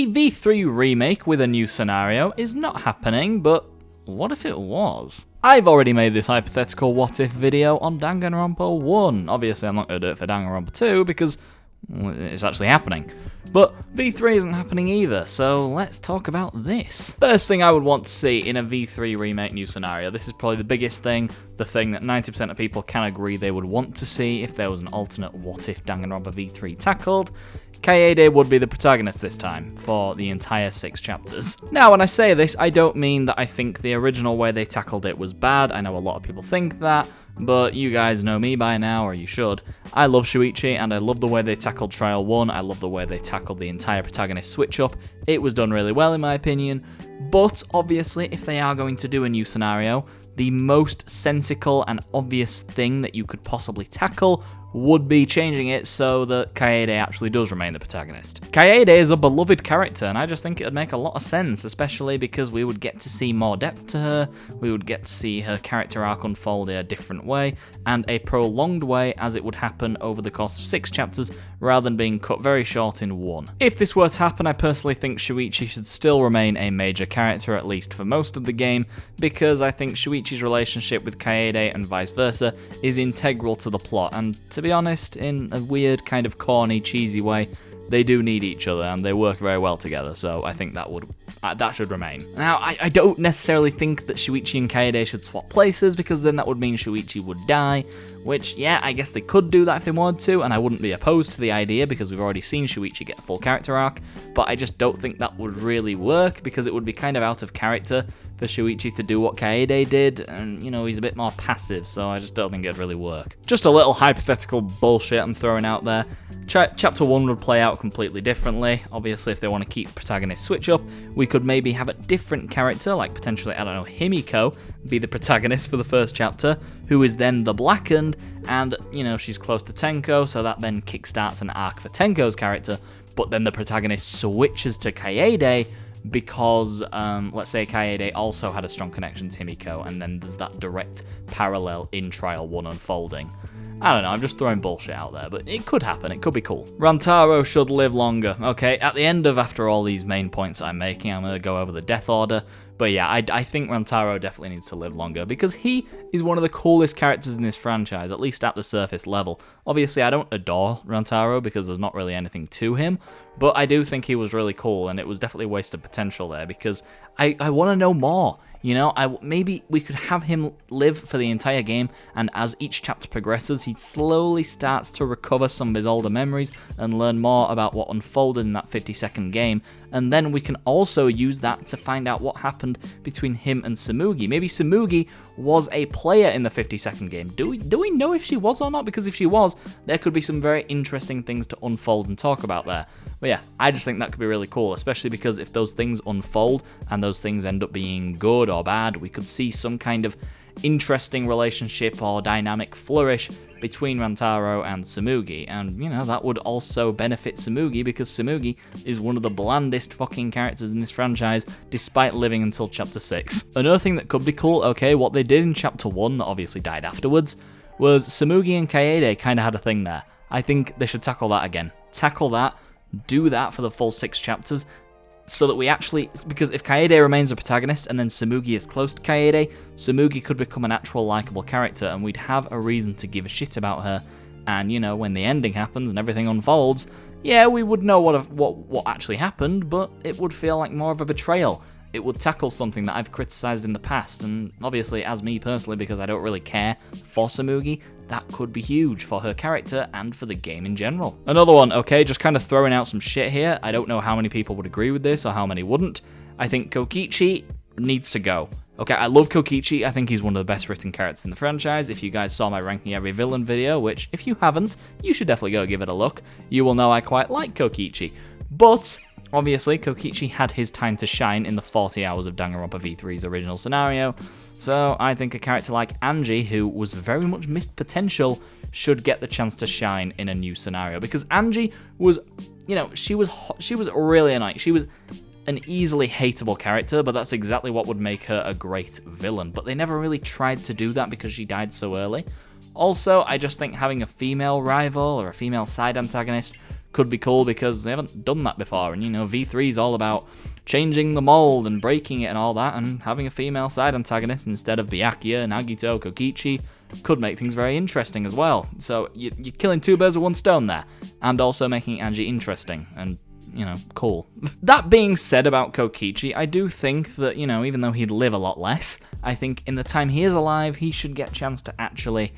A V3 remake with a new scenario is not happening, but what if it was? I've already made this hypothetical what if video on Danganronpa 1. Obviously, I'm not going to do it for Danganronpa 2 because it's actually happening. But V3 isn't happening either, so let's talk about this. First thing I would want to see in a V3 remake new scenario, this is probably the biggest thing, the thing that 90% of people can agree they would want to see if there was an alternate what if Danganronpa V3 tackled. Kaede would be the protagonist this time, for the entire 6 chapters. Now, when I say this, I don't mean that I think the original way they tackled it was bad. I know a lot of people think that, but you guys know me by now, or you should. I love Shuichi, and I love the way they tackled Trial 1. I love the way they tackled the entire protagonist switch-up. It was done really well, in my opinion. But, obviously, if they are going to do a new scenario, the most sensical and obvious thing that you could possibly tackle would be changing it so that Kaede actually does remain the protagonist. Kaede is a beloved character, and I just think it would make a lot of sense, especially because we would get to see more depth to her, we would get to see her character arc unfold in a different way, and a prolonged way as it would happen over the course of 6 chapters, rather than being cut very short in 1. If this were to happen, I personally think Shuichi should still remain a major character, at least for most of the game, because I think Shuichi's relationship with Kaede and vice versa is integral to the plot, and to be honest, in a weird, kind of corny, cheesy way, they do need each other and they work very well together, so I think that should remain. Now, I don't necessarily think that Shuichi and Kaede should swap places, because then that would mean Shuichi would die, which, yeah, I guess they could do that if they wanted to, and I wouldn't be opposed to the idea because we've already seen Shuichi get a full character arc, but I just don't think that would really work because it would be kind of out of character for Shuichi to do what Kaede did, and, you know, he's a bit more passive, so I just don't think it'd really work. Just a little hypothetical bullshit I'm throwing out there. Chapter 1 would play out completely differently. Obviously, if they want to keep protagonist switch up, we could maybe have a different character, like potentially, I don't know, Himiko, be the protagonist for the first chapter, who is then the Blackened, and, you know, she's close to Tenko, so that then kickstarts an arc for Tenko's character, but then the protagonist switches to Kaede, because, let's say Kaede also had a strong connection to Himiko, and then there's that direct parallel in Trial 1 unfolding. I don't know, I'm just throwing bullshit out there, but it could happen, it could be cool. Rantaro should live longer. Okay, at the end of, after all these main points I'm making, I'm going to go over the death order. But yeah, I think Rantaro definitely needs to live longer, because he is one of the coolest characters in this franchise, at least at the surface level. Obviously, I don't adore Rantaro, because there's not really anything to him, but I do think he was really cool, and it was definitely wasted potential there, because I want to know more. You know, maybe we could have him live for the entire game, and as each chapter progresses, he slowly starts to recover some of his older memories and learn more about what unfolded in that 50-second game, and then we can also use that to find out what happened between him and Tsumugi. Maybe Tsumugi was a player in the 50-second game. Do we know if she was or not? Because if she was, there could be some very interesting things to unfold and talk about there. But yeah, I just think that could be really cool, especially because if those things unfold and those things end up being good or bad, we could see some kind of interesting relationship or dynamic flourish between Rantaro and Tsumugi, and, you know, that would also benefit Tsumugi, because Tsumugi is one of the blandest fucking characters in this franchise, despite living until chapter 6. Another thing that could be cool, okay, what they did in chapter 1, that obviously died afterwards, was Tsumugi and Kaede kind of had a thing there. I think they should tackle that again. Tackle that, do that for the full 6 chapters, so that we actually, because if Kaede remains a protagonist and then Tsumugi is close to Kaede, Tsumugi could become an actual likable character, and we'd have a reason to give a shit about her, and, you know, when the ending happens and everything unfolds, yeah, we would know what actually happened, but it would feel like more of a betrayal. It would tackle something that I've criticised in the past, and obviously, as me personally, because I don't really care for Tsumugi, that could be huge for her character and for the game in general. Another one, okay, just kind of throwing out some shit here. I don't know how many people would agree with this or how many wouldn't. I think Kokichi needs to go. Okay, I love Kokichi. I think he's one of the best written characters in the franchise. If you guys saw my ranking every villain video, which if you haven't, you should definitely go give it a look, you will know I quite like Kokichi. But obviously, Kokichi had his time to shine in the 40 hours of Danganronpa V3's original scenario, so I think a character like Angie, who was very much missed potential, should get the chance to shine in a new scenario, because Angie was, you know, she was really annoying. She was an easily hateable character, but that's exactly what would make her a great villain, but they never really tried to do that because she died so early. Also, I just think having a female rival or a female side antagonist could be cool because they haven't done that before. And, you know, V3 is all about changing the mold and breaking it and all that, and having a female side antagonist instead of Byakuya, Nagito, Kokichi could make things very interesting as well. So you're killing two birds with one stone there, and also making Angie interesting and, you know, cool. That being said about Kokichi, I do think that, you know, even though he'd live a lot less, I think in the time he is alive, he should get a chance to actually...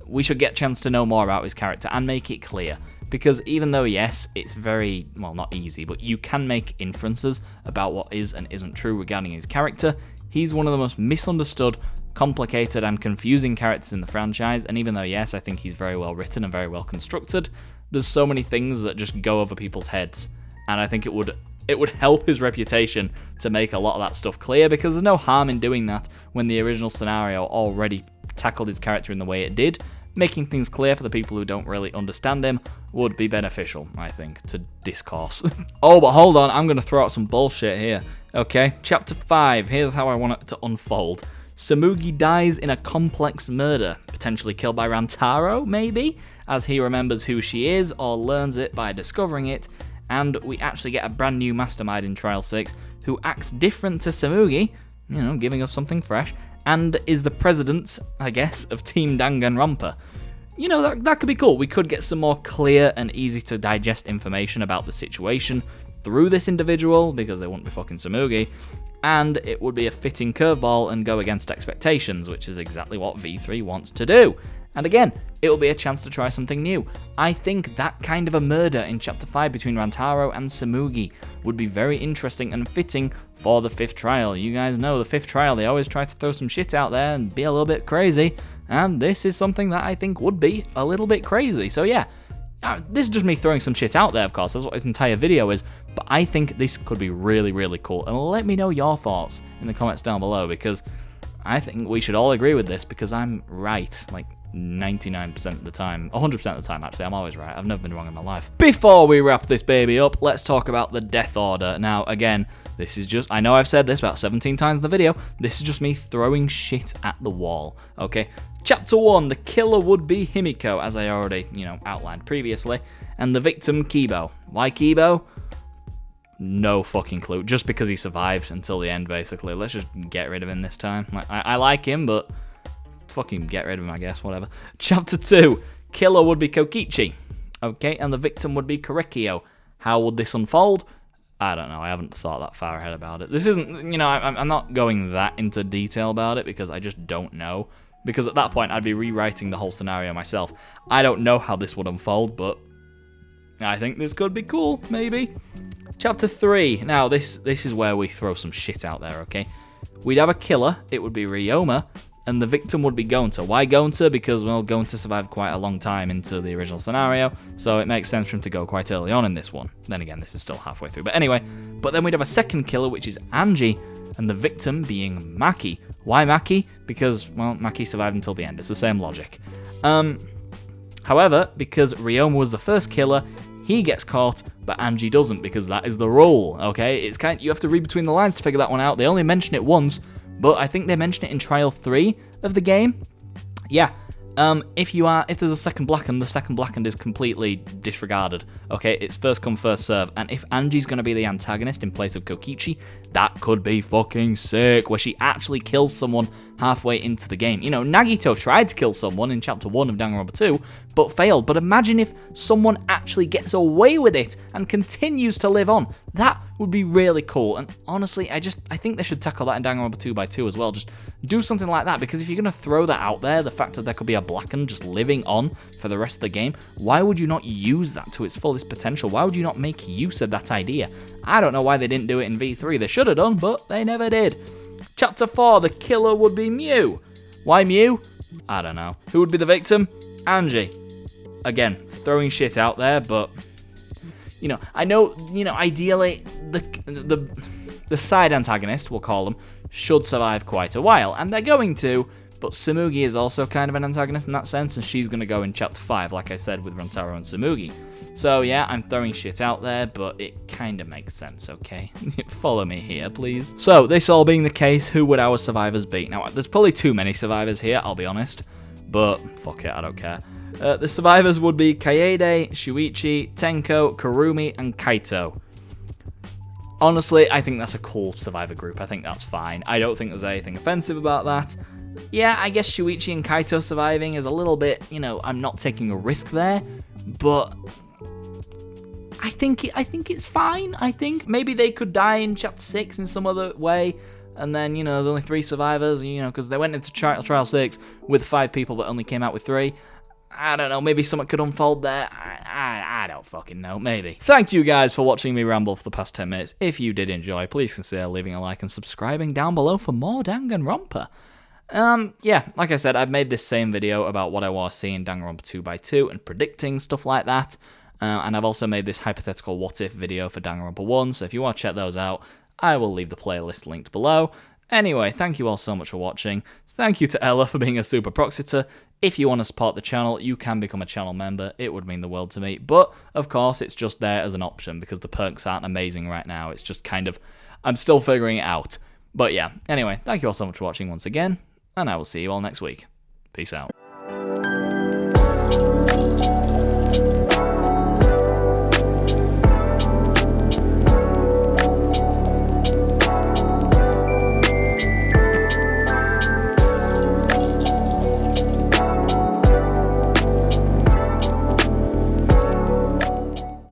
we should get a chance to know more about his character and make it clear. Because even though, yes, it's very, well, not easy, but you can make inferences about what is and isn't true regarding his character, he's one of the most misunderstood, complicated, and confusing characters in the franchise, and even though, yes, I think he's very well written and very well constructed, there's so many things that just go over people's heads, and I think it would help his reputation to make a lot of that stuff clear, because there's no harm in doing that when the original scenario already tackled his character in the way it did. Making things clear for the people who don't really understand him would be beneficial, I think, to discourse. Oh, but hold on, I'm going to throw out some bullshit here. Okay, Chapter 5, here's how I want it to unfold. Tsumugi dies in a complex murder, potentially killed by Rantaro, maybe, as he remembers who she is or learns it by discovering it, and we actually get a brand new mastermind in Trial 6 who acts different to Tsumugi, you know, giving us something fresh, and is the president, I guess, of Team Danganronpa. You know, that could be cool. We could get some more clear and easy to digest information about the situation through this individual, because they wouldn't be fucking Tsumugi, and it would be a fitting curveball and go against expectations, which is exactly what V3 wants to do. And again, it will be a chance to try something new. I think that kind of a murder in Chapter 5 between Rantaro and Tsumugi would be very interesting and fitting for the 5th trial. You guys know the 5th trial, they always try to throw some shit out there and be a little bit crazy, and this is something that I think would be a little bit crazy. So yeah, this is just me throwing some shit out there, of course, that's what this entire video is, but I think this could be really, really cool, and let me know your thoughts in the comments down below, because I think we should all agree with this, because I'm right, like, 99% of the time, 100% of the time actually, I'm always right, I've never been wrong in my life. Before we wrap this baby up, let's talk about the death order. Now again, this is just, I know I've said this about 17 times in the video, this is just me throwing shit at the wall, okay? Chapter 1, the killer would be Himiko, as I already, you know, outlined previously, and the victim Kibo. Why Kibo? No fucking clue, just because he survived until the end basically. Let's just get rid of him this time. I like him, but fucking get rid of him, I guess, whatever. Chapter 2, killer would be Kokichi, okay, and the victim would be Korekio. How would this unfold? I don't know, I haven't thought that far ahead about it. This isn't, you know, I'm not going that into detail about it because I just don't know. Because at that point, I'd be rewriting the whole scenario myself. I don't know how this would unfold, but I think this could be cool, maybe. Chapter 3, now this is where we throw some shit out there, okay? We'd have a killer, it would be Ryoma, and the victim would be Gonta. Why Gonta? Because, well, Gonta survived quite a long time into the original scenario, so it makes sense for him to go quite early on in this one. Then again, this is still halfway through. But anyway, but then we'd have a second killer, which is Angie, and the victim being Maki. Why Maki? Because, well, Maki survived until the end. It's the same logic. However, because Ryoma was the first killer, he gets caught, but Angie doesn't, because that is the rule, okay? It's you have to read between the lines to figure that one out. They only mention it once, but I think they mention it in Trial 3 of the game. Yeah, if there's a second blackened, the second blackened is completely disregarded, okay? It's first come, first serve, and if Angie's gonna be the antagonist in place of Kokichi, that could be fucking sick, where she actually kills someone halfway into the game. You know, Nagito tried to kill someone in Chapter 1 of Danganronpa 2, but failed. But imagine if someone actually gets away with it and continues to live on. That would be really cool. And honestly, I think they should tackle that in Danganronpa 2x2 as well. Just do something like that, because if you're going to throw that out there, the fact that there could be a blackened just living on for the rest of the game, why would you not use that to its fullest potential? Why would you not make use of that idea? I don't know why they didn't do it in V3. They should have done, but they never did. Chapter 4, the killer would be Mew. Why Mew? I don't know. Who would be the victim? Angie. Again, throwing shit out there, but you know, I know, you know, ideally the side antagonist, we'll call them, should survive quite a while, and they're going to, but Tsumugi is also kind of an antagonist in that sense, and she's going to go in Chapter 5, like I said, with Rantaro and Tsumugi. So yeah, I'm throwing shit out there, but it kind of makes sense, okay? Follow me here, please. So, this all being the case, who would our survivors be? Now, there's probably too many survivors here, I'll be honest, but fuck it, I don't care. The survivors would be Kaede, Shuichi, Tenko, Kurumi, and Kaito. Honestly, I think that's a cool survivor group. I think that's fine. I don't think there's anything offensive about that. Yeah, I guess Shuichi and Kaito surviving is a little bit, you know, I'm not taking a risk there, but I think it's fine. I think maybe they could die in Chapter 6 in some other way, and then, you know, there's only 3 survivors, you know, because they went into Trial 6 with 5 people but only came out with 3. I don't know, maybe something could unfold there. I don't fucking know, maybe. Thank you guys for watching me ramble for the past 10 minutes. If you did enjoy, please consider leaving a like and subscribing down below for more Danganronpa. Yeah, like I said, I've made this same video about what I want to see in Danganronpa 2x2 and predicting stuff like that. And I've also made this hypothetical what-if video for Danganronpa 1, so if you want to check those out, I will leave the playlist linked below. Anyway, thank you all so much for watching. Thank you to Ella for being a super proxitor. If you want to support the channel, you can become a channel member. It would mean the world to me. But, of course, it's just there as an option because the perks aren't amazing right now. It's just kind of, I'm still figuring it out. But yeah, anyway, thank you all so much for watching once again, and I will see you all next week. Peace out.